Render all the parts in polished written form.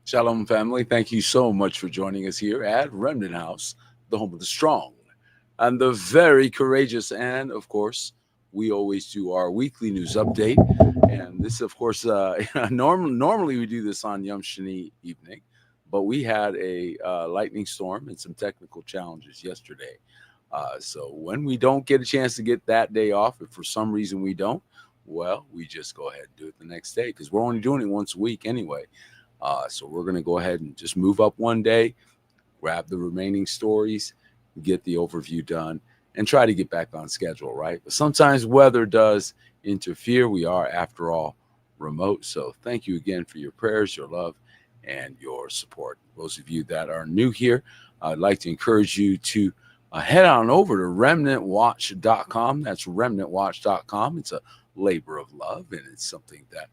Shalom, family. Thank you so much for joining us here at Remnant House, the home of the strong and the very courageous. And of course, we always do our weekly news update. And this, of course, normally we do this on Yom Shani evening, but we had a lightning storm and some technical challenges yesterday. So when we don't get a chance to get that day off, if for some reason we don't, well, we just go ahead and do it the next day because we're only doing it once a week anyway. So we're going to go ahead and just move up one day, grab the remaining stories, get the overview done, and try to get back on schedule, right? But sometimes weather does interfere. We are, after all, remote. So thank you again for your prayers, your love, and your support. Those of you that are new here, I'd like to encourage you to head on over to remnantwatch.com. That's remnantwatch.com. It's a labor of love, and it's something that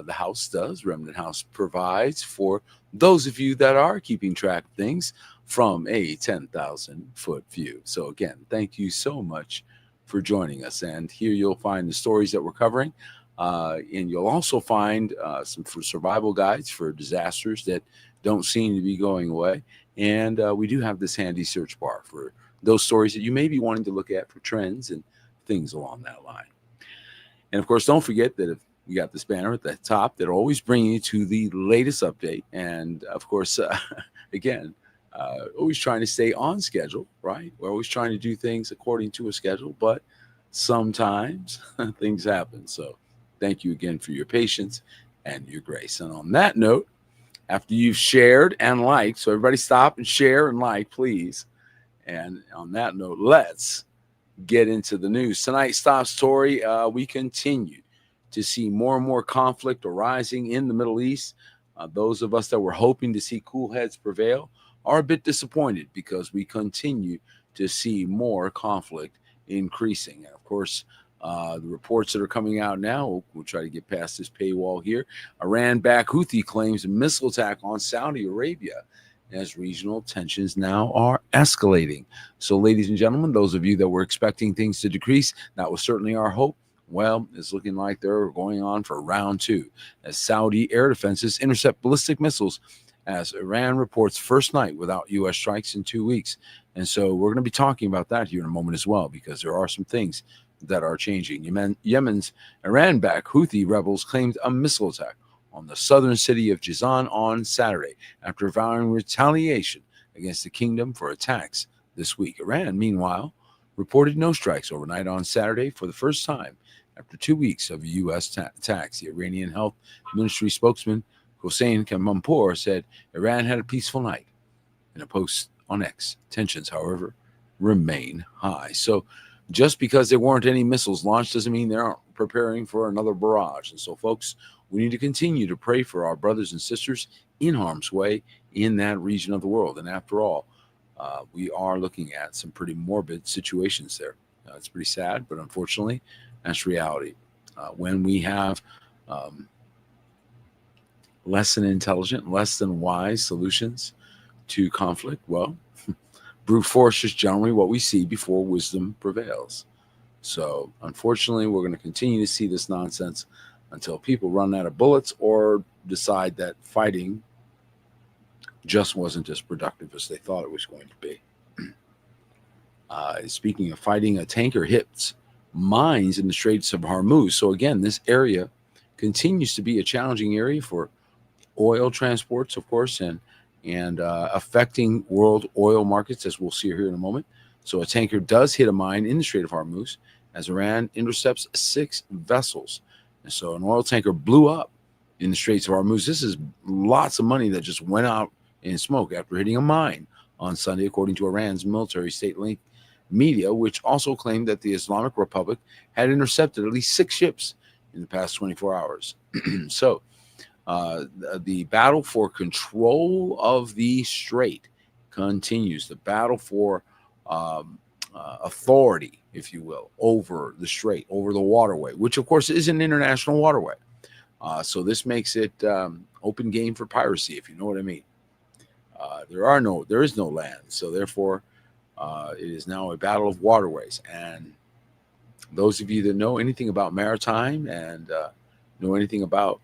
the house does. Remnant House provides for those of you that are keeping track of things from a 10,000-foot view. So again, thank you so much for joining us. And here you'll find the stories that we're covering. And you'll also find some for survival guides for disasters that don't seem to be going away. And we do have this handy search bar for those stories that you may be wanting to look at for trends and things along that line. And of course, don't forget that if we got this banner at the top that always bring you to the latest update. And of course, again, always trying to stay on schedule, right? We're always trying to do things according to a schedule, but sometimes things happen. So thank you again for your patience and your grace. And on that note, after you've shared and liked, so everybody stop and share and like, please. And on that note, let's get into the news. Tonight's top story, we continue to see more and more conflict arising in the Middle East. Those of us that were hoping to see cool heads prevail are a bit disappointed because we continue to see more conflict increasing. And of course, the reports that are coming out now, we'll try to get past this paywall here. Iran-backed Houthi claims a missile attack on Saudi Arabia as regional tensions now are escalating. So, ladies and gentlemen, those of you that were expecting things to decrease, that was certainly our hope. Well, it's looking like they're going on for round two as Saudi air defenses intercept ballistic missiles as Iran reports first night without U.S. strikes in 2 weeks. And so we're going to be talking about that here in a moment as well, because there are some things that are changing. Yemen's Iran-backed Houthi rebels claimed a missile attack on the southern city of Jizan on Saturday after vowing retaliation against the kingdom for attacks this week. Iran, meanwhile, reported no strikes overnight on Saturday for the first time after 2 weeks of U.S. attacks. The Iranian Health Ministry spokesman Hossein Kamampur said Iran had a peaceful night. In a post on X, tensions, however, remain high. So just because there weren't any missiles launched doesn't mean they aren't preparing for another barrage. And so, folks, we need to continue to pray for our brothers and sisters in harm's way in that region of the world. And after all, we are looking at some pretty morbid situations there. It's pretty sad, but unfortunately, that's reality. When we have less than intelligent, less than wise solutions to conflict, well, brute force is generally what we see before wisdom prevails. So, unfortunately, we're going to continue to see this nonsense until people run out of bullets or decide that fighting just wasn't as productive as they thought it was going to be. Speaking of fighting, a tanker hits mines in the Straits of Hormuz. So again, this area continues to be a challenging area for oil transports, of course, and affecting world oil markets, as we'll see here in a moment. So a tanker does hit a mine in the Strait of Hormuz as Iran intercepts 6 vessels. And so an oil tanker blew up in the Straits of Hormuz. This is lots of money that just went out in smoke after hitting a mine on Sunday, according to Iran's military state-linked media, which also claimed that the Islamic Republic had intercepted at least 6 ships in the past 24 hours. So the battle for control of the strait continues. The battle for authority, if you will, over the strait, over the waterway, which of course is an international waterway. So this makes it open game for piracy, if you know what I mean. There is no land, so therefore it is now a battle of waterways. And those of you that know anything about maritime and know anything about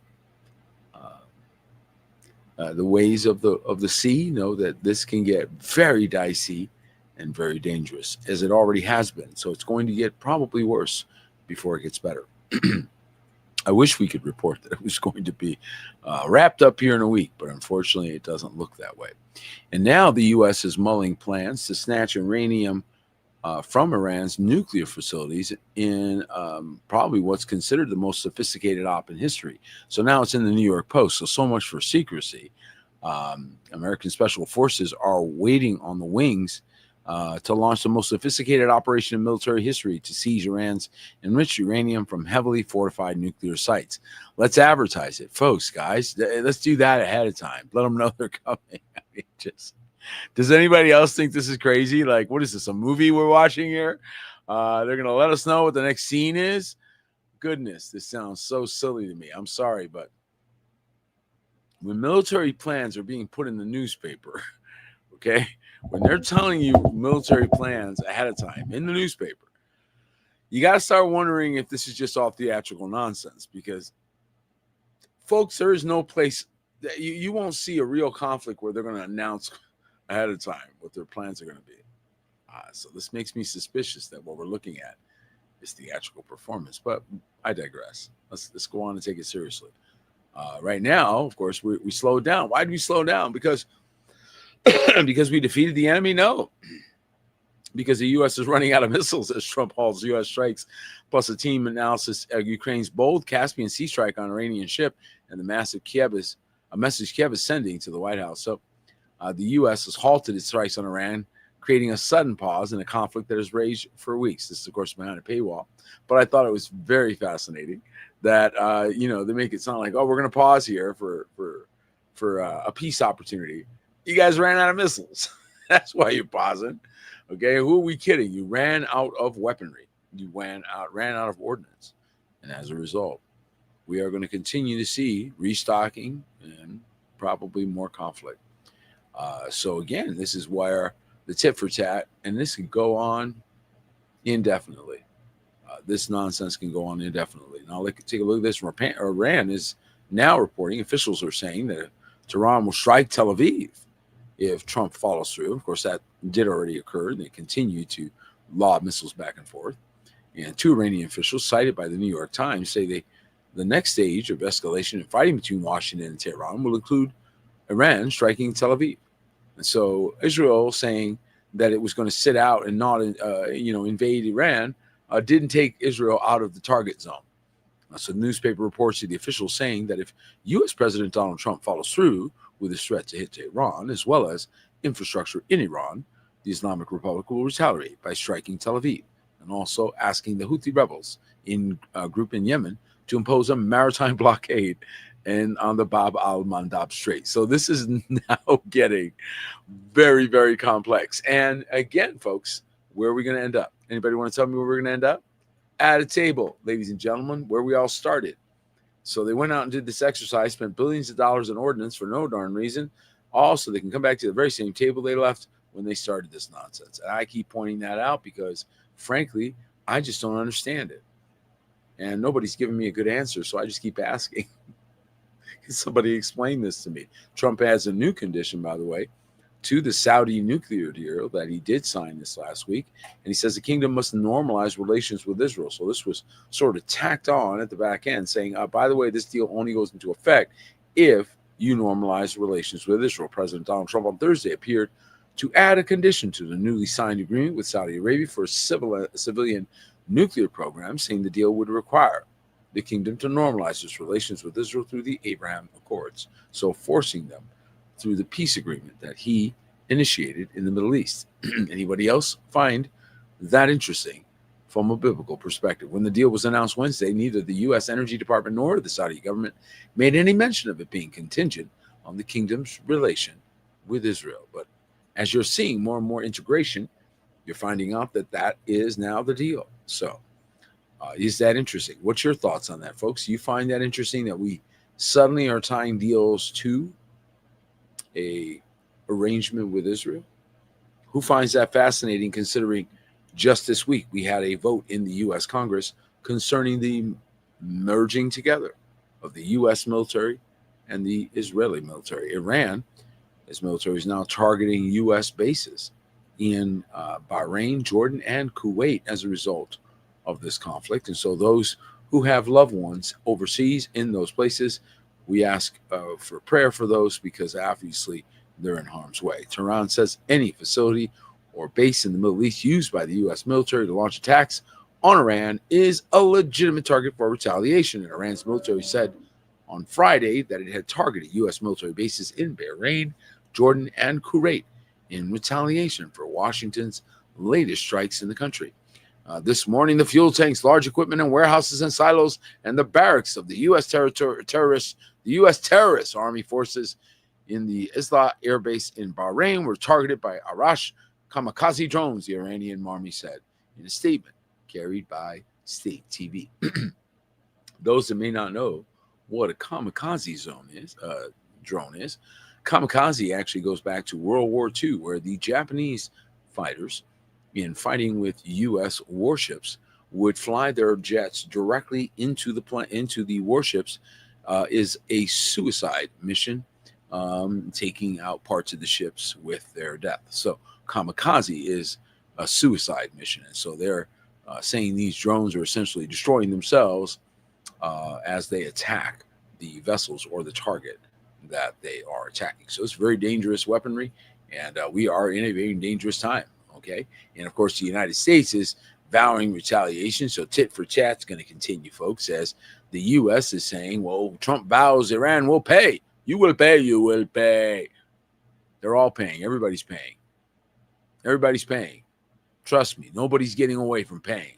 the ways of the sea know that this can get very dicey and very dangerous, as it already has been. So it's going to get probably worse before it gets better. I wish we could report that it was going to be wrapped up here in a week, but unfortunately it doesn't look that way. And now the U.S. is mulling plans to snatch uranium from Iran's nuclear facilities in probably what's considered the most sophisticated op in history. So now it's in the New York Post. So much for secrecy. American special forces are waiting on the wings to launch the most sophisticated operation in military history to seize Iran's enriched uranium from heavily fortified nuclear sites. Let's advertise it, folks, guys. Let's do that ahead of time. Let them know they're coming. I mean, does anybody else think this is crazy? Like, what is this, a movie we're watching here? They're going to let us know what the next scene is? Goodness, this sounds so silly to me. I'm sorry, but when military plans are being put in the newspaper, okay, when they're telling you military plans ahead of time in the newspaper, you got to start wondering if this is just all theatrical nonsense, because, folks, there is no place that you won't see a real conflict where they're going to announce ahead of time what their plans are going to be. So this makes me suspicious that what we're looking at is theatrical performance, but I digress. Let's go on and take it seriously. Right now, of course, we slowed down. Why did we slow down? Because we defeated the enemy? No. Because the U.S. is running out of missiles as Trump halts U.S. strikes, plus a team analysis Ukraine's bold Caspian Sea strike on Iranian ship and the message Kiev is sending to the White House. So the U.S. has halted its strikes on Iran, creating a sudden pause in a conflict that has raged for weeks. This is, of course, behind a paywall. But I thought it was very fascinating that, they make it sound like, oh, we're going to pause here for a peace opportunity. You guys ran out of missiles. That's why you're pausing. Okay, who are we kidding? You ran out of weaponry. You ran out of ordnance. And as a result, we are going to continue to see restocking and probably more conflict. So again, this is where the tit for tat, and this can go on indefinitely. This nonsense can go on indefinitely. Now, let's take a look at this. Iran is now reporting, officials are saying that Tehran will strike Tel Aviv if Trump follows through. Of course, that did already occur. They continue to lob missiles back and forth. And two Iranian officials cited by the New York Times say the next stage of escalation and fighting between Washington and Tehran will include Iran striking Tel Aviv. And so Israel saying that it was going to sit out and not, invade Iran didn't take Israel out of the target zone. So the newspaper reports to the officials saying that if U.S. President Donald Trump follows through with his threat to hit Tehran, as well as infrastructure in Iran, the Islamic Republic will retaliate by striking Tel Aviv and also asking the Houthi rebels in group in Yemen to impose a maritime blockade and on the Bab al-Mandab Strait. So this is now getting very, very complex. And again, folks, where are we going to end up? Anybody want to tell me where we're going to end up? At a table, ladies and gentlemen, where we all started. So they went out and did this exercise, spent billions of dollars in ordnance for no darn reason. Also, they can come back to the very same table they left when they started this nonsense. And I keep pointing that out because, frankly, I just don't understand it. And nobody's giving me a good answer, so I just keep asking. Can somebody explain this to me? Trump adds a new condition, by the way, to the Saudi nuclear deal that he did sign this last week. And he says the kingdom must normalize relations with Israel. So this was sort of tacked on at the back end, saying, by the way, this deal only goes into effect if you normalize relations with Israel. President Donald Trump on Thursday appeared to add a condition to the newly signed agreement with Saudi Arabia for a civilian nuclear program, saying the deal would require the kingdom to normalize its relations with Israel through the Abraham Accords, so forcing them through the peace agreement that he initiated in the Middle East. Anybody else find that interesting from a biblical perspective? When the deal was announced Wednesday, neither the U.S. Energy Department nor the Saudi government made any mention of it being contingent on the kingdom's relation with Israel. But as you're seeing more and more integration, you're finding out that that is now the deal. So is that interesting? What's your thoughts on that, folks? You find that interesting that we suddenly are tying deals to a arrangement with Israel? Who finds that fascinating, considering just this week we had a vote in the U.S. Congress concerning the merging together of the U.S. military and the Israeli military. Iran, its military is now targeting U.S. bases in Bahrain, Jordan, and Kuwait as a result of this conflict. And so those who have loved ones overseas in those places, we ask for prayer for those because obviously they're in harm's way. Tehran says any facility or base in the Middle East used by the U.S. military to launch attacks on Iran is a legitimate target for retaliation. And Iran's military said on Friday that it had targeted U.S. military bases in Bahrain, Jordan, and Kuwait in retaliation for Washington's latest strikes in the country. This morning, the fuel tanks, large equipment and warehouses and silos, and the barracks of the U.S. terrorist army forces in the Isla Air Base in Bahrain were targeted by Arash kamikaze drones, the Iranian army said in a statement carried by state TV. Those that may not know what a kamikaze drone is, kamikaze actually goes back to World War II, where the Japanese fighters, in fighting with U.S. warships, would fly their jets directly into the warships, is a suicide mission, taking out parts of the ships with their death. So kamikaze is a suicide mission, and so they're saying these drones are essentially destroying themselves as they attack the vessels or the target that they are attacking. So it's very dangerous weaponry, and we are in a very dangerous time. Okay, and of course the United States is vowing retaliation. So tit for tat's going to continue, folks, as the U.S. is saying, well, Trump vows Iran will pay. You will pay. You will pay. They're all paying. Everybody's paying. Everybody's paying. Trust me, nobody's getting away from paying.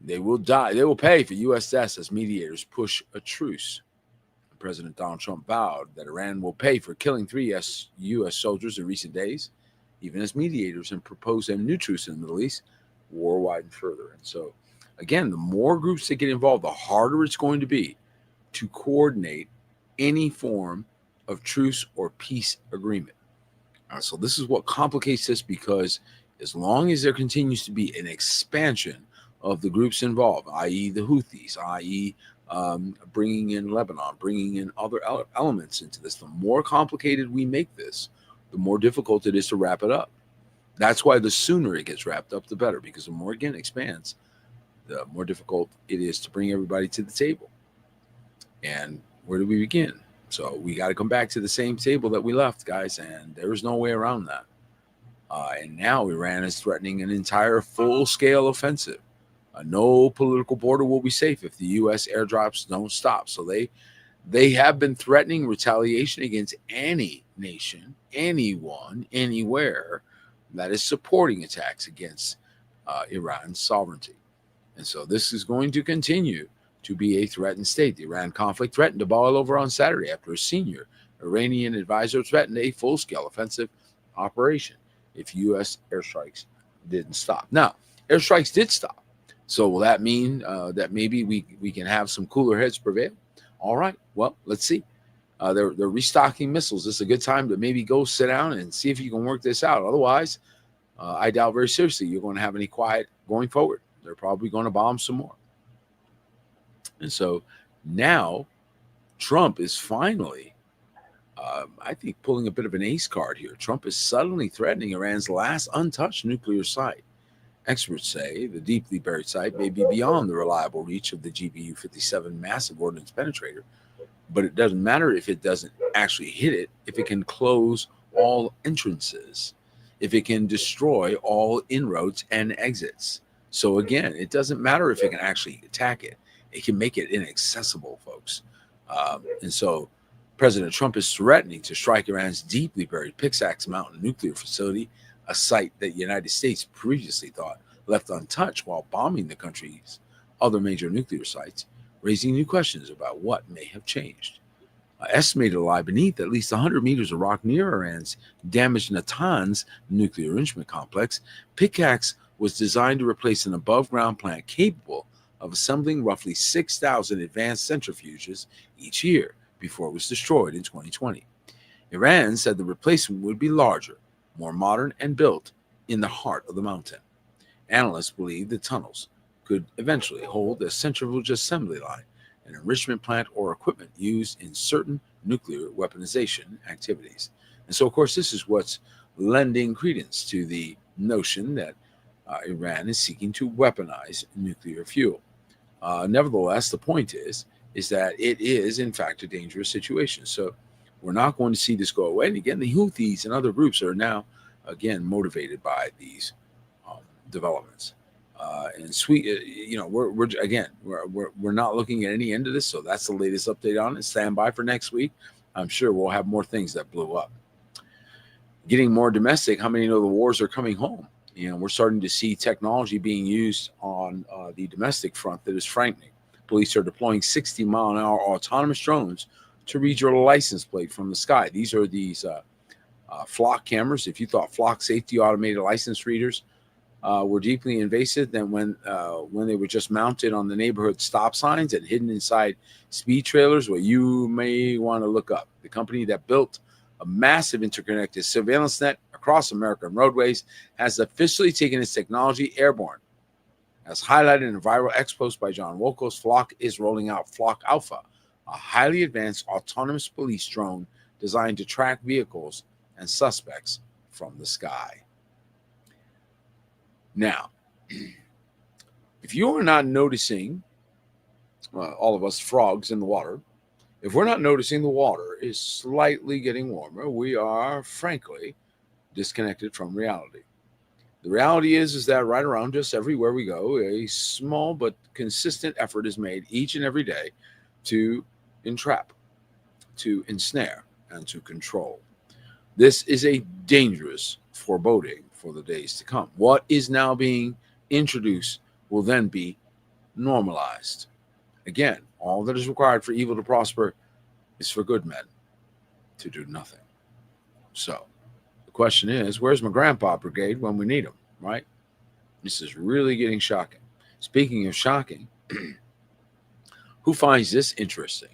They will die. They will pay for U.S. deaths as mediators push a truce. President Donald Trump vowed that Iran will pay for killing 3 U.S. soldiers in recent days, even as mediators, and proposed a new truce in the Middle East. War widened further. And so, again, the more groups that get involved, the harder it's going to be to coordinate any form of truce or peace agreement. So this is what complicates this, because as long as there continues to be an expansion of the groups involved, i.e. the Houthis, i.e. Bringing in Lebanon, bringing in other elements into this, the more complicated we make this, the more difficult it is to wrap it up. That's why the sooner it gets wrapped up, the better, because the more it expands, the more difficult it is to bring everybody to the table. And where do we begin? So we got to come back to the same table that we left, guys, and there is no way around that. And now Iran is threatening an entire full-scale offensive. No political border will be safe if the U.S. airdrops don't stop. So they have been threatening retaliation against any nation, anyone, anywhere that is supporting attacks against Iran's sovereignty. And so this is going to continue to be a threatened state. The Iran conflict threatened to boil over on Saturday after a senior Iranian advisor threatened a full-scale offensive operation if U.S. airstrikes didn't stop. Now, airstrikes did stop. So will that mean that maybe we can have some cooler heads prevail? All right. Well, let's see. They're restocking missiles. This is a good time to maybe go sit down and see if you can work this out. Otherwise, I doubt very seriously you're going to have any quiet going forward. They're probably going to bomb some more. And so now Trump is finally, I think, pulling a bit of an ace card here. Trump is suddenly threatening Iran's last untouched nuclear site. Experts say the deeply buried site may be beyond the reliable reach of the GBU-57 massive ordnance penetrator, but it doesn't matter if it doesn't actually hit it, if it can close all entrances, if it can destroy all inroads and exits. So again, it doesn't matter if it can actually attack it. It can make it inaccessible, folks. And so President Trump is threatening to strike Iran's deeply buried Pixax Mountain nuclear facility, a site that the United States previously thought left untouched while bombing the country's other major nuclear sites, raising new questions about what may have changed. Estimated to lie beneath at least 100 meters of rock near Iran's damaged Natanz nuclear enrichment complex, Pixax was designed to replace an above-ground plant capable of assembling roughly 6,000 advanced centrifuges each year before it was destroyed in 2020. Iran said the replacement would be larger, more modern, and built in the heart of the mountain. Analysts believe the tunnels could eventually hold a centrifuge assembly line an enrichment plant, or equipment used in certain nuclear weaponization activities. And so, of course, this is what's lending credence to the notion that Iran is seeking to weaponize nuclear fuel. Nevertheless, the point is that it is, in fact, a dangerous situation. So we're not going to see this go away. And again, the Houthis and other groups are now, again, motivated by these developments. And sweet, we're not looking at any end of this. So that's the latest update on it. Stand by for next week. I'm sure we'll have more things that blew up. Getting more domestic, how many know the wars are coming home? We're starting to see technology being used on the domestic front that is frightening. Police are deploying 60-mile-an-hour autonomous drones to read your license plate from the sky. These are these flock cameras. If you thought flock safety automated license readers were deeply invasive, then when they were just mounted on the neighborhood stop signs and hidden inside speed trailers, well, you may want to look up. The company that built a massive interconnected surveillance net across American roadways has officially taken its technology airborne. As highlighted in a viral X post by John Wolko's, Flock is rolling out Flock Alpha, a highly advanced autonomous police drone designed to track vehicles and suspects from the sky. Now, if you are not noticing, all of us frogs in the water, if we're not noticing the water is slightly getting warmer, we are, frankly, disconnected from reality. The reality is that right around us, everywhere we go, a small but consistent effort is made each and every day to entrap, to ensnare, and to control. This is a dangerous foreboding for the days to come. What is now being introduced will then be normalized. Again, all that is required for evil to prosper is for good men to do nothing. So, the question is, where's my grandpa brigade when we need them, right? This is really getting shocking. Speaking of shocking, who finds this interesting?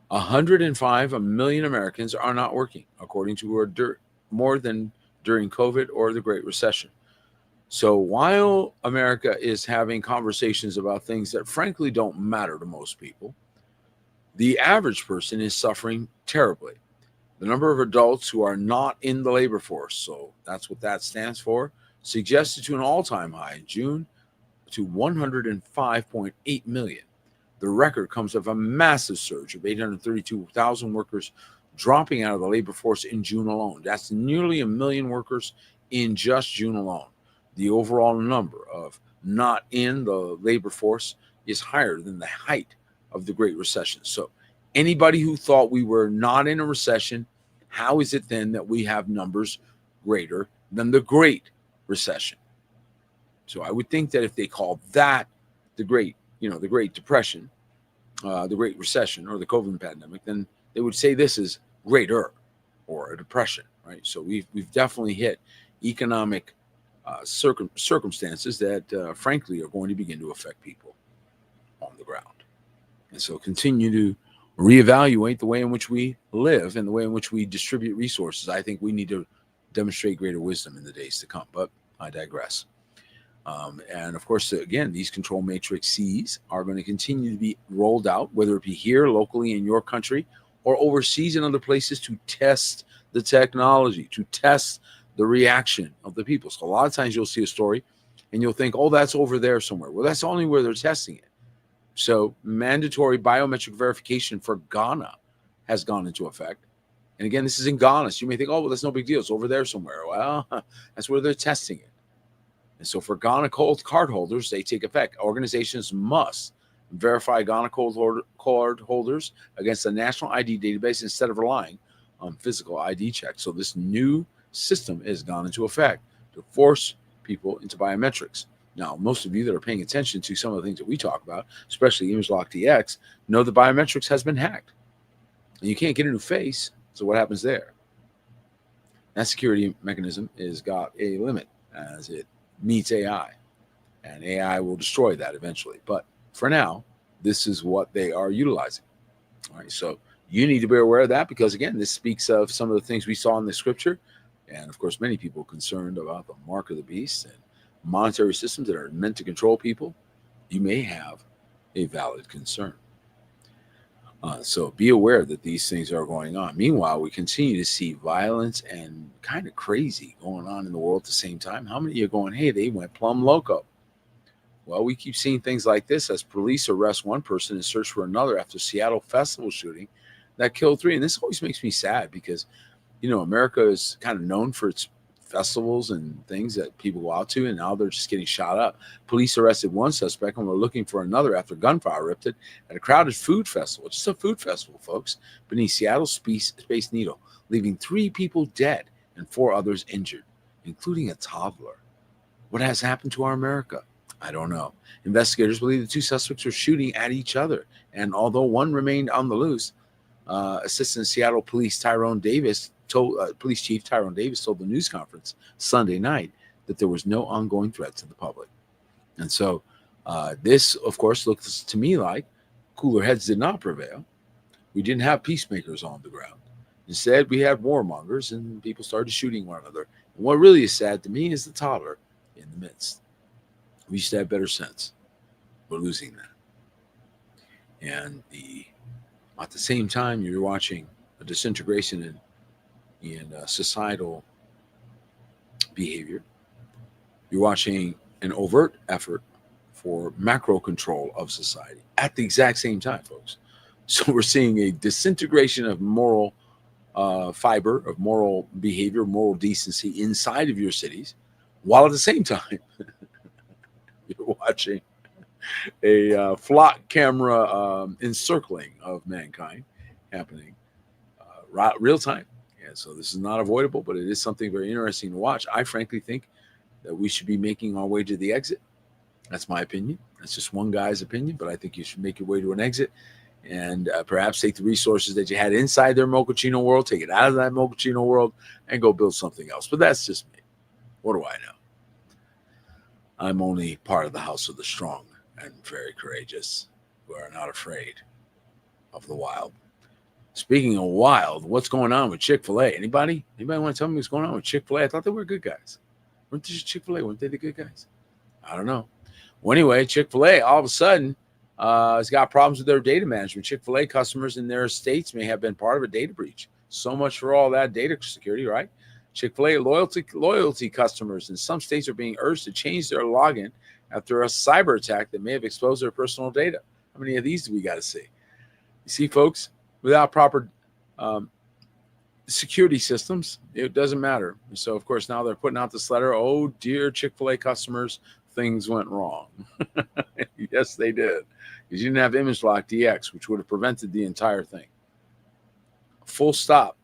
105 million Americans are not working, according to more than during COVID or the Great Recession. So while America is having conversations about things that frankly don't matter to most people, the average person is suffering terribly. The number of adults who are not in the labor force, so that's what that stands for, suggested to an all-time high in June to 105.8 million. The record comes of a massive surge of 832,000 workers dropping out of the labor force in June alone. That's nearly 1 million workers in just June alone. The overall number of not in the labor force is higher than the height of the Great Recession. So anybody who thought we were not in a recession, how is it then that we have numbers greater than the Great Recession? So I would think that if they called that the Great Depression, the Great Recession, or the COVID pandemic, then they would say this is greater or a depression, right? So we've definitely hit economic circumstances that, frankly, are going to begin to affect people on the ground. And so continue to reevaluate the way in which we live and the way in which we distribute resources. I think we need to demonstrate greater wisdom in the days to come, but I digress. And of course, again, these control matrices are going to continue to be rolled out, whether it be here locally in your country or overseas in other places, to test the technology, to test the reaction of the people. So a lot of times you'll see a story and you'll think, oh, that's over there somewhere. Well, that's only where they're testing it. So mandatory biometric verification for Ghana has gone into effect. And again, this is in Ghana. So you may think, oh, well, that's no big deal. It's over there somewhere. Well, that's where they're testing it. And so for Ghana card holders, they take effect. Organizations must verify Ghana card holders against the national ID database instead of relying on physical ID checks. So this new system has gone into effect to force people into biometrics. Now, most of you that are paying attention to some of the things that we talk about, especially ImageLock DX, know the biometrics has been hacked. And you can't get a new face. So what happens there? That security mechanism has got a limit as it meets AI. And AI will destroy that eventually. But for now, this is what they are utilizing. All right, so you need to be aware of that because, again, this speaks of some of the things we saw in the scripture. And, of course, many people concerned about the mark of the beast and monetary systems that are meant to control people. You may have a valid concern. So be aware that these things are going on. Meanwhile, we continue to see violence and kind of crazy going on in the world at the same time. How many are going, hey, they went plumb loco? Well, we keep seeing things like this as police arrest one person and search for another after Seattle festival shooting that killed three. And this always makes me sad because, America is kind of known for its festivals and things that people go out to, and now they're just getting shot up. Police arrested one suspect and were looking for another after gunfire erupted at a crowded food festival. Just a food festival, folks, beneath Seattle's Space Needle, leaving 3 people dead and 4 others injured, including a toddler. What has happened to our America? I don't know. Investigators believe the 2 suspects were shooting at each other, and although one remained on the loose, Assistant Seattle Police Police Chief Tyrone Davis told the news conference Sunday night that there was no ongoing threat to the public. And so this, of course, looks to me like cooler heads did not prevail. We didn't have peacemakers on the ground. Instead, we had warmongers, and people started shooting one another. And what really is sad to me is the toddler in the midst. We used to have better sense. We're losing that. And at the same time, you're watching a disintegration in societal behavior. You're watching an overt effort for macro control of society at the exact same time, folks. So we're seeing a disintegration of moral fiber, of moral behavior, moral decency inside of your cities, while at the same time, you're watching a flock camera encircling of mankind happening real time. And so this is not avoidable, but it is something very interesting to watch. I frankly think that we should be making our way to the exit. That's my opinion. That's just one guy's opinion, but I think you should make your way to an exit and perhaps take the resources that you had inside their mochaccino world, take it out of that mochaccino world, and go build something else. But that's just me. What do I know? I'm only part of the house of the strong and very courageous, who are not afraid of the wild. Speaking of wild, what's going on with Chick-fil-A? Anybody want to tell me what's going on with Chick-fil-A? I thought they were good guys. Weren't they Chick-fil-A? Weren't they the good guys? I don't know. Well, anyway, Chick-fil-A all of a sudden has got problems with their data management. Chick-fil-A customers in their states may have been part of a data breach. So much for all that data security, right? Chick-fil-A loyalty customers in some states are being urged to change their login after a cyber attack that may have exposed their personal data. How many of these do we got to see? You see, folks, without proper security systems, it doesn't matter. So, of course, now they're putting out this letter. Oh, dear Chick-fil-A customers, things went wrong. Yes, they did. Because you didn't have ImageLock DX, which would have prevented the entire thing. Full stop.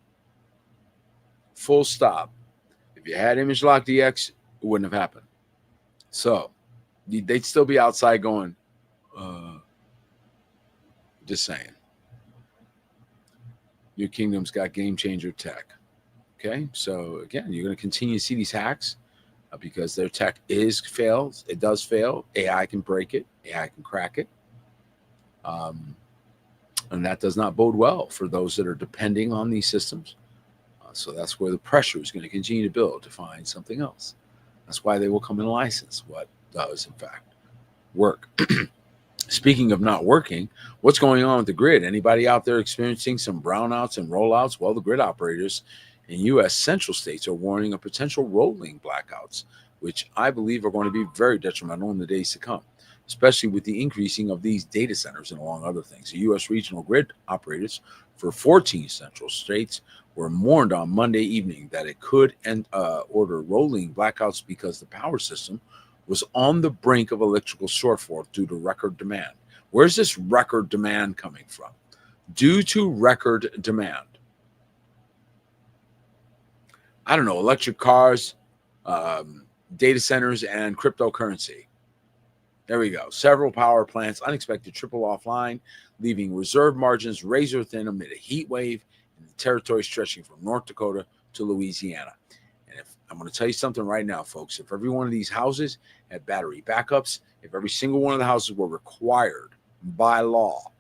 Full stop. If you had ImageLock DX, it wouldn't have happened. So they'd still be outside going, just saying. Your kingdom's got game changer tech. Okay, so again, you're going to continue to see these hacks because their tech fails. It does fail. AI can break it. AI can crack it. And that does not bode well for those that are depending on these systems. So that's where the pressure is going to continue to build to find something else. That's why they will come and license what does, in fact, work. Speaking of not working, what's going on with the grid? Anybody out there experiencing some brownouts and rollouts? Well, the grid operators in U.S. central states are warning of potential rolling blackouts, which I believe are going to be very detrimental in the days to come, especially with the increasing of these data centers and along other things. The U.S. regional grid operators for 14 central states were warned on Monday evening that it could order rolling blackouts because the power system was on the brink of electrical shortfall due to record demand. Where's this record demand coming from? Due to record demand. I don't know, electric cars, data centers, and cryptocurrency. There we go. Several power plants unexpected triple offline, leaving reserve margins razor thin amid a heat wave in the territory stretching from North Dakota to Louisiana. And if I'm going to tell you something right now, folks, if every one of these houses had battery backups, if every single one of the houses were required by law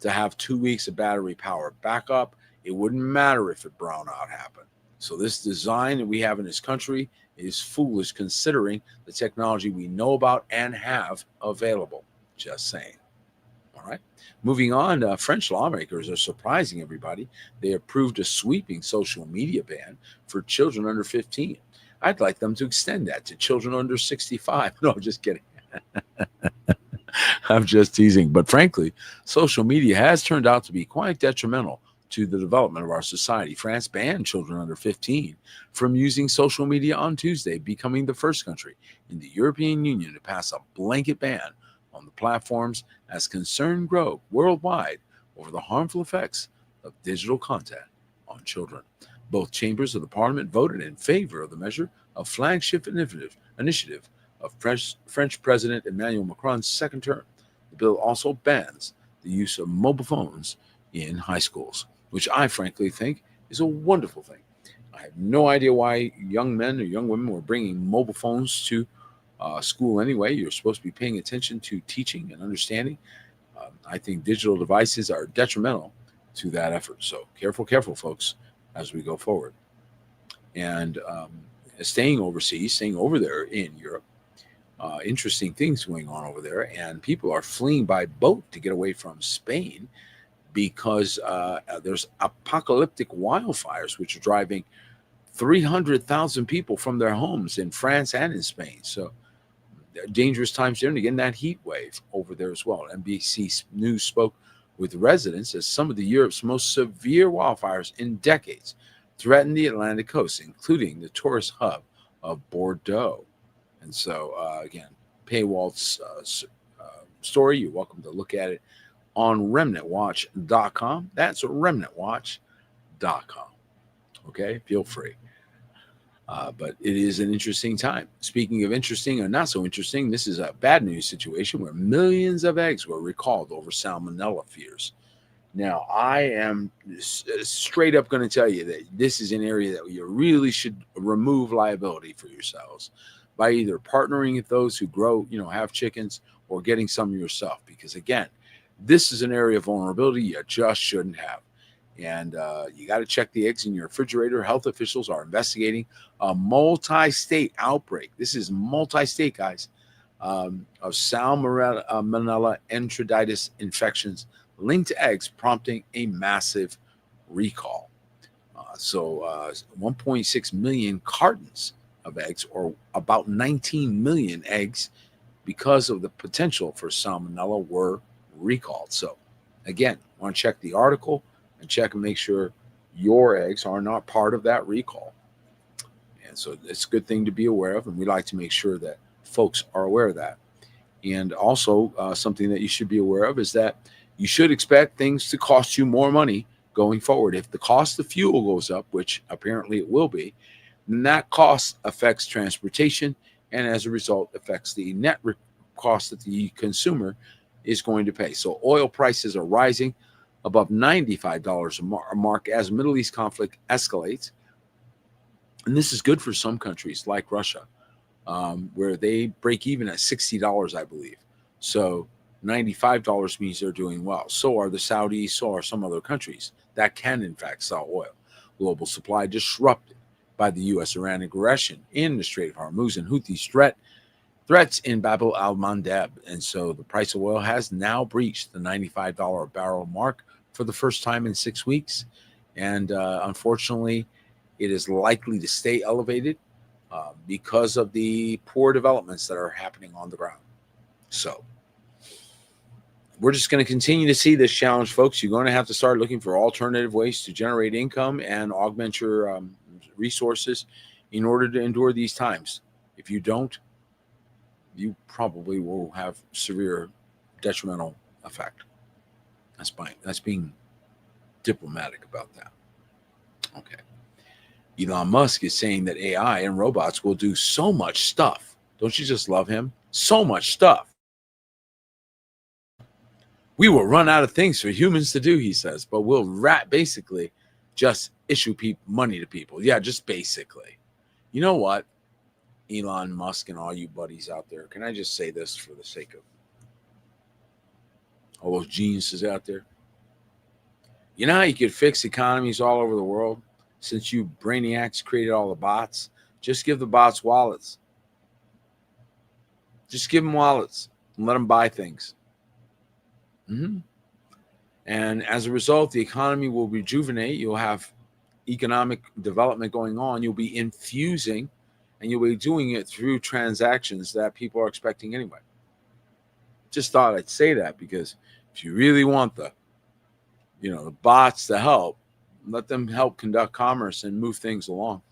to have 2 weeks of battery power backup, it wouldn't matter if a brownout happened. So this design that we have in this country is foolish considering the technology we know about and have available. Just saying. All All right. Moving on, French lawmakers are surprising everybody. They approved a sweeping social media ban for children under 15. I'd like them to extend that to children under 65. No, just kidding. I'm just teasing. But frankly, social media has turned out to be quite detrimental to the development of our society. France banned children under 15 from using social media on Tuesday, becoming the first country in the European Union to pass a blanket ban on the platforms as concern grow worldwide over the harmful effects of digital content on children. Both chambers of the parliament voted in favor of the measure, a flagship initiative of French President Emmanuel Macron's second term. The bill also bans the use of mobile phones in high schools, which I frankly think is a wonderful thing. I have no idea why young men or young women were bringing mobile phones to school anyway. You're supposed to be paying attention to teaching and understanding. I think digital devices are detrimental to that effort. So careful, folks, as we go forward. And staying overseas, staying over there in Europe, interesting things going on over there, and people are fleeing by boat to get away from Spain because there's apocalyptic wildfires which are driving 300,000 people from their homes in France and in Spain. So dangerous times there, and again that heat wave over there as well. NBC News spoke with residents as some of the Europe's most severe wildfires in decades threaten the Atlantic coast, including the tourist hub of Bordeaux. And so, again, Paywall's story, you're welcome to look at it on remnantwatch.com. That's remnantwatch.com. Okay, feel free. But it is an interesting time. Speaking of interesting or not so interesting, this is a bad news situation where millions of eggs were recalled over salmonella fears. Now, I am straight up going to tell you that this is an area that you really should remove liability for yourselves by either partnering with those who grow, have chickens, or getting some yourself. Because again, this is an area of vulnerability you just shouldn't have. And you got to check the eggs in your refrigerator. Health officials are investigating a multi-state outbreak. This is multi-state, guys, of Salmonella enteritis infections linked to eggs, prompting a massive recall. So 1.6 million cartons of eggs, or about 19 million eggs, because of the potential for salmonella, were recalled. So again, want to check the article and check and make sure your eggs are not part of that recall. And so it's a good thing to be aware of, and we like to make sure that folks are aware of that. And also something that you should be aware of is that you should expect things to cost you more money going forward. If the cost of fuel goes up, which apparently it will be, then that cost affects transportation, and as a result affects the net cost that the consumer is going to pay. So oil prices are rising above $95 a mark as Middle East conflict escalates. And this is good for some countries like Russia, where they break even at $60, I believe. So $95 means they're doing well. So are the Saudis, so are some other countries that can in fact sell oil. Global supply disrupted by the U.S.-Iran aggression in the Strait of Hormuz and Houthis threats in Bab al-Mandeb. And so the price of oil has now breached the $95 a barrel mark for the first time in 6 weeks. And unfortunately, it is likely to stay elevated because of the poor developments that are happening on the ground. So we're just going to continue to see this challenge, folks. You're going to have to start looking for alternative ways to generate income and augment your resources in order to endure these times. If you don't, you probably will have severe detrimental effect. That's being diplomatic about that. Okay. Elon Musk is saying that AI and robots will do so much stuff. Don't you just love him? So much stuff. We will run out of things for humans to do, he says, but we'll basically just issue money to people. Yeah, just basically. You know what, Elon Musk and all you buddies out there, can I just say this for the sake of all those geniuses out there? You know how you could fix economies all over the world? Since you brainiacs created all the bots, just give the bots wallets. Just give them wallets and let them buy things. Mhm. And as a result, the economy will rejuvenate. You'll have economic development going on. You'll be infusing, and you'll be doing it through transactions that people are expecting anyway. Just thought I'd say that because if you really want the bots to help, let them help conduct commerce and move things along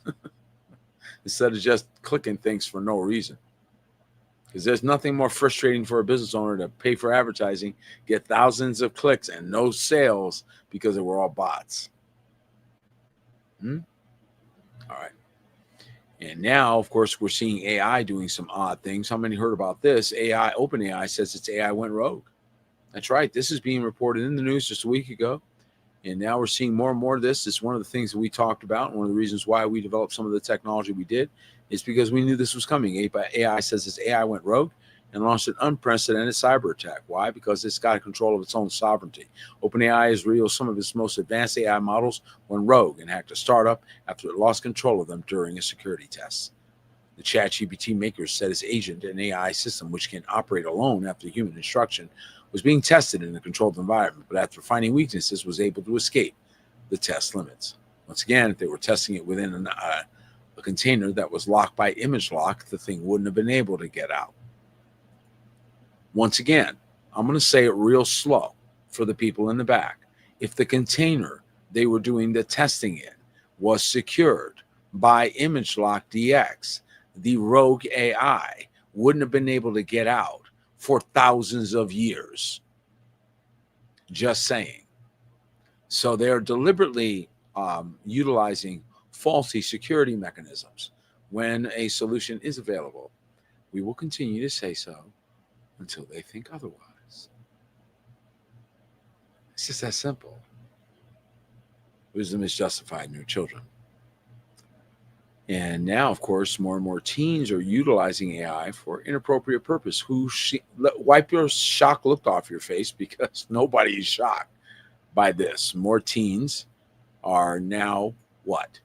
instead of just clicking things for no reason. Because there's nothing more frustrating for a business owner to pay for advertising, get thousands of clicks and no sales because they were all bots. Hmm? All right. And now, of course, we're seeing AI doing some odd things. How many heard about this? OpenAI says its AI went rogue. That's right. This is being reported in the news just a week ago. And now we're seeing more and more of this. It's one of the things that we talked about. And one of the reasons why we developed some of the technology we did is because we knew this was coming. AI says its AI went rogue and launched an unprecedented cyber attack. Why? Because it's got control of its own sovereignty. OpenAI has revealed some of its most advanced AI models went rogue and hacked a startup after it lost control of them during a security test. The ChatGPT makers said its agent, an AI system which can operate alone after human instruction, was being tested in a controlled environment, but after finding weaknesses, was able to escape the test limits. Once again, if they were testing it within a container that was locked by image lock, the thing wouldn't have been able to get out. Once again, I'm going to say it real slow for the people in the back. If the container they were doing the testing in was secured by image lock DX, the rogue AI wouldn't have been able to get out for thousands of years. Just saying. So they're deliberately utilizing faulty security mechanisms when a solution is available. We will continue to say so until they think otherwise. It's just that simple. Wisdom is justified in your children. And now, of course, more and more teens are utilizing AI for inappropriate purpose. Wipe your shock look off your face because nobody is shocked by this. More teens are now what?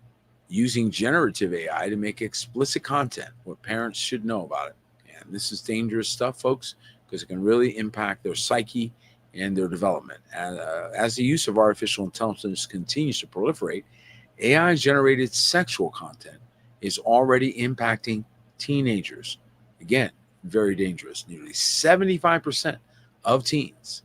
Using generative AI to make explicit content, what parents should know about it. And this is dangerous stuff, folks, because it can really impact their psyche and their development. And as the use of artificial intelligence continues to proliferate, AI-generated sexual content is already impacting teenagers. Again, very dangerous. Nearly 75% of teens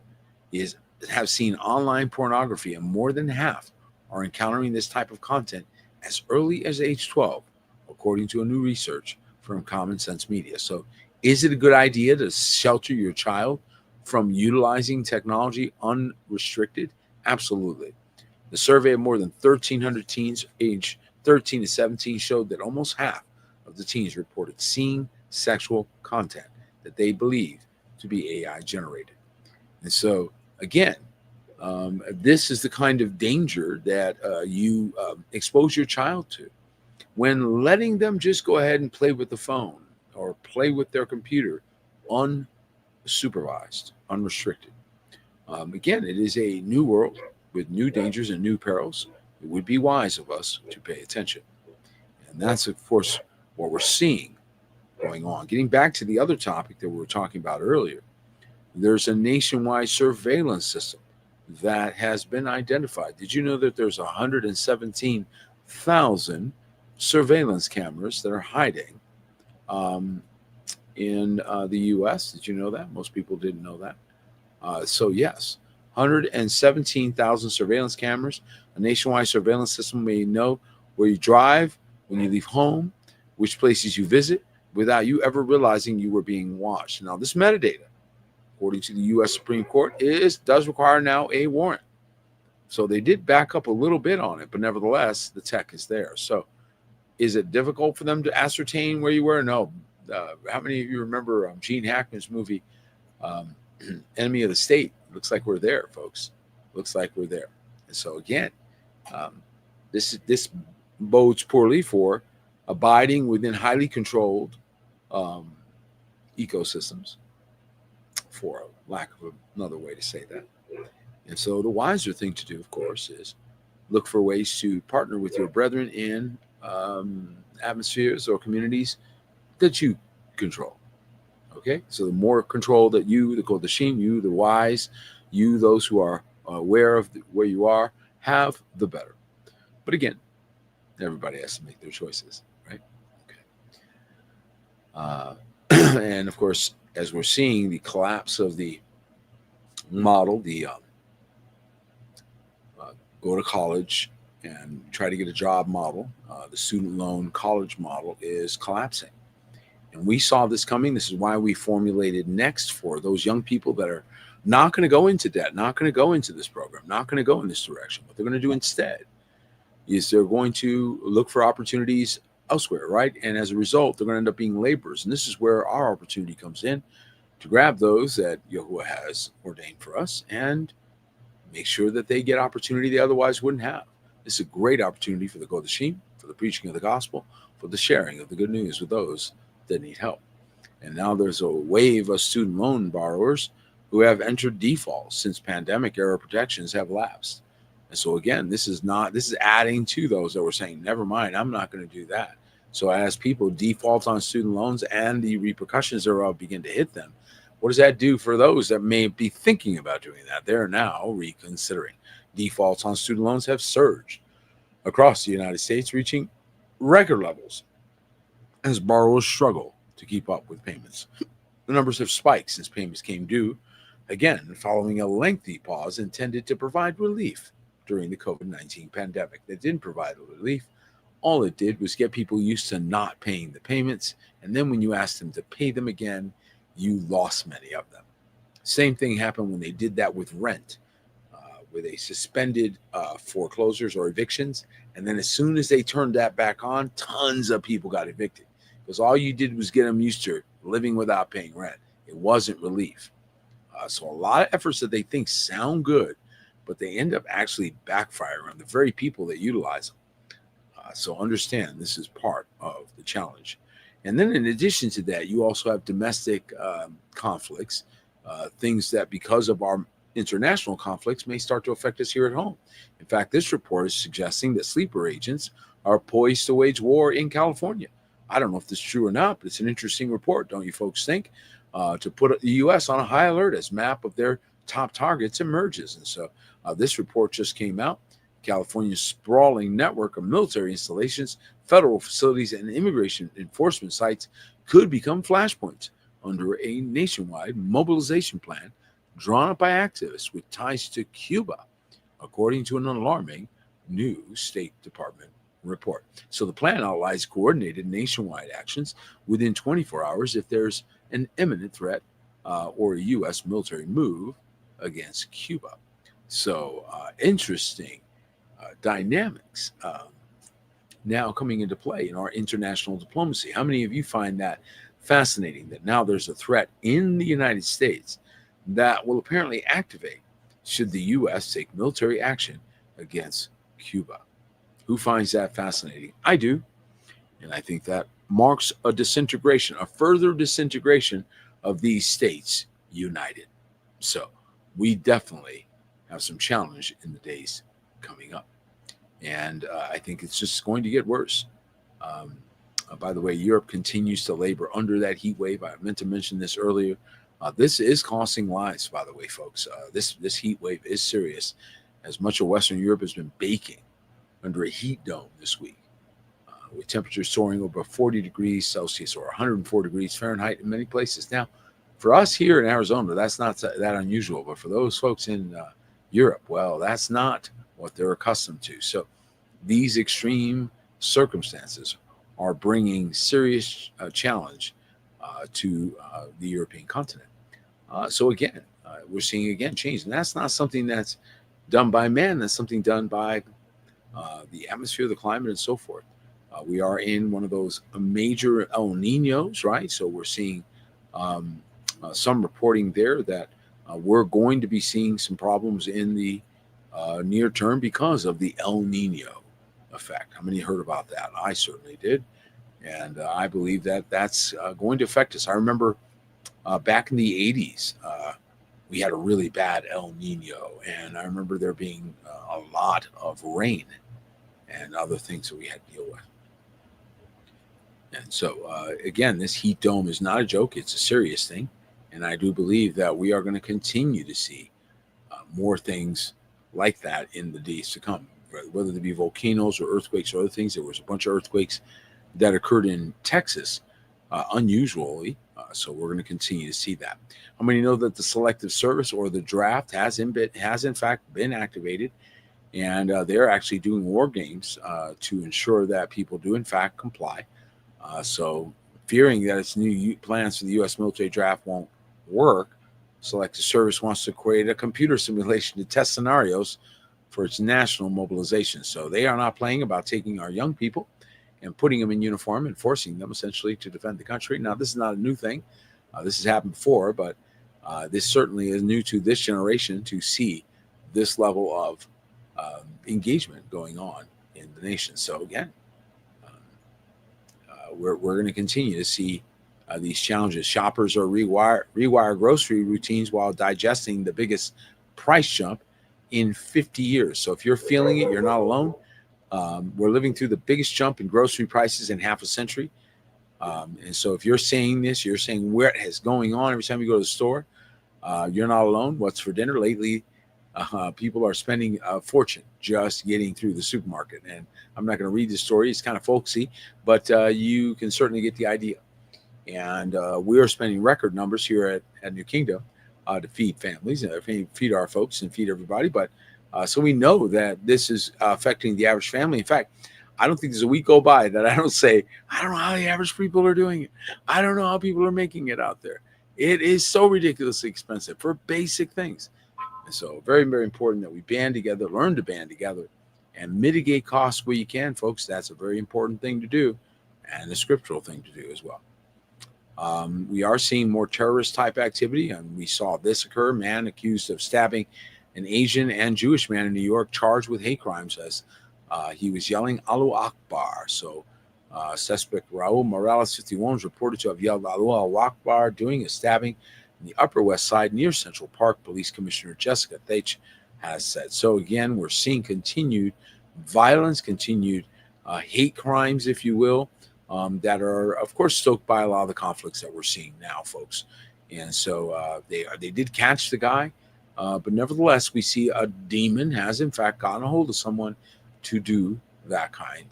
have seen online pornography, and more than half are encountering this type of content as early as age 12, according to a new research from Common Sense Media. So is it a good idea to shelter your child from utilizing technology unrestricted? Absolutely. The survey of more than 1,300 teens aged 13 to 17 showed that almost half of the teens reported seeing sexual content that they believe to be AI generated. And so, again, this is the kind of danger that you expose your child to when letting them just go ahead and play with the phone or play with their computer unsupervised, unrestricted. Again, it is a new world with new dangers and new perils. It would be wise of us to pay attention. And that's, of course, what we're seeing going on. Getting back to the other topic that we were talking about earlier, there's a nationwide surveillance system that has been identified. Did you know that there's 117,000 surveillance cameras that are hiding in the U.S.? Did you know that? Most people didn't know that. So yes, 117,000 surveillance cameras. A nationwide surveillance system where you know where you drive, when you leave home, which places you visit, without you ever realizing you were being watched. Now, this metadata, according to the U.S. Supreme Court, does require now a warrant. So they did back up a little bit on it, but nevertheless, the tech is there. So is it difficult for them to ascertain where you were? No. How many of you remember Gene Hackman's movie, Enemy of the State? Looks like we're there, folks. Looks like we're there. And so again, this bodes poorly for abiding within highly controlled ecosystems, for lack of another way to say that. And so the wiser thing to do, of course, is look for ways to partner with your brethren in atmospheres or communities that you control. Okay, so the more control that you, the Kodashim, you, the wise, you, those who are aware of where you are, have, the better. But again, everybody has to make their choices, right? Okay. And of course, as we're seeing the collapse of the model, the go to college and try to get a job model, the student loan college model is collapsing. And we saw this coming. This is why we formulated Next for those young people that are not going to go into debt, not going to go into this program, not going to go in this direction. What they're going to do instead is they're going to look for opportunities elsewhere, right? And as a result, they're going to end up being laborers. And this is where our opportunity comes in to grab those that Yahuwah has ordained for us and make sure that they get opportunity they otherwise wouldn't have. This is a great opportunity for the Kodashim, for the preaching of the gospel, for the sharing of the good news with those that need help. And now there's a wave of student loan borrowers who have entered default since pandemic era protections have lapsed. And so again, this is adding to those that were saying, never mind, I'm not going to do that. So as people default on student loans and the repercussions thereof begin to hit them, what does that do for those that may be thinking about doing that? They're now reconsidering. Defaults on student loans have surged across the United States, reaching record levels as borrowers struggle to keep up with payments. The numbers have spiked since payments came due, again, following a lengthy pause intended to provide relief during the COVID-19 pandemic. That didn't provide relief. All it did was get people used to not paying the payments. And then when you asked them to pay them again, you lost many of them. Same thing happened when they did that with rent, where they suspended foreclosures or evictions. And then as soon as they turned that back on, tons of people got evicted because all you did was get them used to living without paying rent. It wasn't relief. So a lot of efforts that they think sound good, but they end up actually backfiring on the very people that utilize them. So understand this is part of the challenge. And then in addition to that, you also have domestic conflicts, things that because of our international conflicts may start to affect us here at home. In fact, this report is suggesting that sleeper agents are poised to wage war in California. I don't know if this is true or not, but it's an interesting report, don't you folks think? To put the U.S. on a high alert as map of their top targets emerges. And so this report just came out. California's sprawling network of military installations, federal facilities, and immigration enforcement sites could become flashpoints under a nationwide mobilization plan drawn up by activists with ties to Cuba, according to an alarming new State Department report. So the plan outlines coordinated nationwide actions within 24 hours if there's an imminent threat or a U.S. military move against Cuba. So interesting dynamics now coming into play in our international diplomacy. How many of you find that fascinating that now there's a threat in the United States that will apparently activate should the U.S. take military action against Cuba? Who finds that fascinating? I do. And I think that marks a disintegration, a further disintegration of these states united. So we definitely have some challenge in the days coming up. And I think it's just going to get worse. By the way, Europe continues to labor under that heat wave. I meant to mention this earlier. This is costing lives, by the way, folks. This heat wave is serious, as much of Western Europe has been baking under a heat dome this week, with temperatures soaring over 40 degrees Celsius or 104 degrees Fahrenheit in many places. Now, for us here in Arizona, that's not that unusual. But for those folks in Europe, well, that's not what they're accustomed to. So these extreme circumstances are bringing serious challenge to the European continent. So again, we're seeing again change. And that's not something that's done by man. That's something done by the atmosphere, the climate, and so forth. We are in one of those major El Niños, right? So we're seeing some reporting there that we're going to be seeing some problems in the near term because of the El Nino effect. How many heard about that? I certainly did. And I believe that that's going to affect us. I remember back in the 80s, we had a really bad El Nino. And I remember there being a lot of rain and other things that we had to deal with. And so, again, this heat dome is not a joke. It's a serious thing. And I do believe that we are going to continue to see more things like that in the days to come, whether they be volcanoes or earthquakes or other things. There was a bunch of earthquakes that occurred in Texas, unusually. So we're going to continue to see that. How many know that the selective service or the draft has in fact been activated, and they're actually doing war games to ensure that people do in fact comply. So fearing that its new plans for the U.S. military draft won't work, Selective Service wants to create a computer simulation to test scenarios for its national mobilization. So they are not playing about taking our young people and putting them in uniform and forcing them essentially to defend the country. Now, this is not a new thing. This has happened before, but this certainly is new to this generation to see this level of engagement going on in the nation. So again, we're going to continue to see these challenges. Shoppers are rewire grocery routines while digesting the biggest price jump in 50 years. So if you're feeling it, you're not alone. We're living through the biggest jump in grocery prices in half a century. And so if you're saying this, you're saying where it is going on every time you go to the store, you're not alone. What's for dinner? Lately, people are spending a fortune just getting through the supermarket. And I'm not going to read the story. It's kind of folksy, but you can certainly get the idea. And we are spending record numbers here at New Kingdom to feed families, feed our folks and feed everybody. But so we know that this is affecting the average family. In fact, I don't think there's a week go by that I don't say, I don't know how the average people are doing it. I don't know how people are making it out there. It is so ridiculously expensive for basic things. And so very, very important that we band together, learn to band together, and mitigate costs where you can, folks. That's a very important thing to do, and a scriptural thing to do as well. We are seeing more terrorist type activity, and we saw this occur. Man accused of stabbing an Asian and Jewish man in New York, charged with hate crimes as he was yelling Allahu Akbar. So suspect Raul Morales, 51, was reported to have yelled Allahu Akbar during a stabbing in the Upper West Side near Central Park. Police Commissioner Jessica Thach has said. So again, we're seeing continued violence, continued hate crimes, if you will, that are, of course, stoked by a lot of the conflicts that we're seeing now, folks. And so they did catch the guy, but nevertheless, we see a demon has in fact gotten a hold of someone to do that kind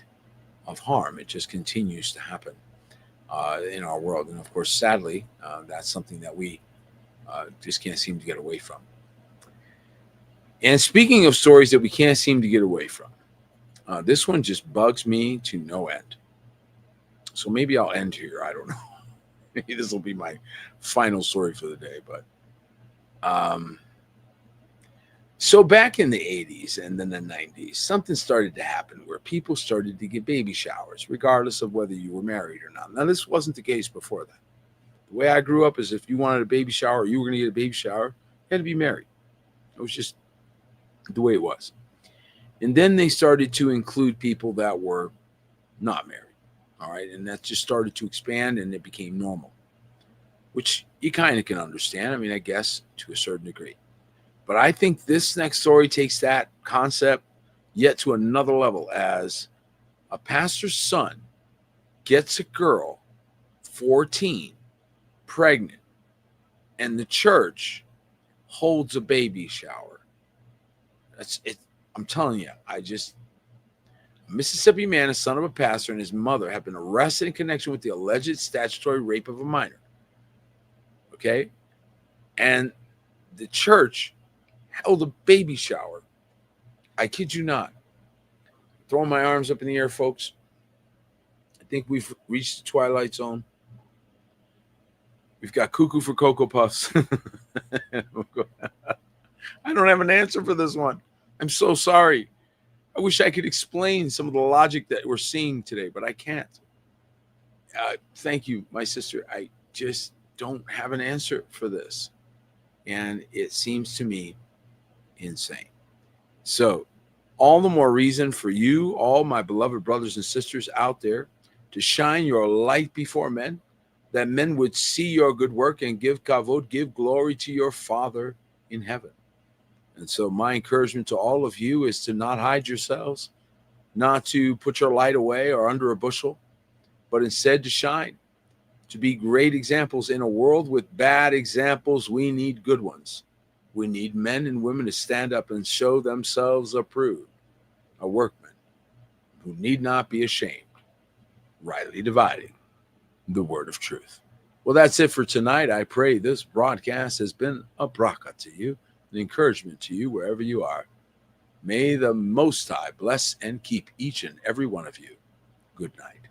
of harm. It just continues to happen in our world, and of course, sadly, that's something that we just can't seem to get away from. And speaking of stories that we can't seem to get away from, this one just bugs me to no end. So maybe I'll end here. I don't know. Maybe this will be my final story for the day. But so back in the 80s and then the 90s, something started to happen where people started to get baby showers, regardless of whether you were married or not. Now, this wasn't the case before that. The way I grew up is if you wanted a baby shower or you were going to get a baby shower, you had to be married. It was just the way it was. And then they started to include people that were not married. All right. And that just started to expand and it became normal, which you kind of can understand. I mean, I guess to a certain degree. But I think this next story takes that concept yet to another level, as a pastor's son gets a girl, 14, pregnant, and the church holds a baby shower. That's it. I'm telling you, a Mississippi man, a son of a pastor, and his mother have been arrested in connection with the alleged statutory rape of a minor. Okay? And the church held a baby shower. I kid you not. Throwing my arms up in the air, folks. I think we've reached the twilight zone. We've got cuckoo for Cocoa Puffs. I don't have an answer for this one. I'm so sorry. I wish I could explain some of the logic that we're seeing today, but I can't. Thank you, my sister. I just don't have an answer for this. And it seems to me insane. So, all the more reason for you, all my beloved brothers and sisters out there, to shine your light before men, that men would see your good work and give kavod, give glory to your Father in heaven. And so my encouragement to all of you is to not hide yourselves, not to put your light away or under a bushel, but instead to shine, to be great examples. In a world with bad examples, we need good ones. We need men and women to stand up and show themselves approved, a workman who need not be ashamed, rightly dividing the word of truth. Well, that's it for tonight. I pray this broadcast has been a bracha to you, an encouragement to you wherever you are. May the Most High bless and keep each and every one of you. Good night.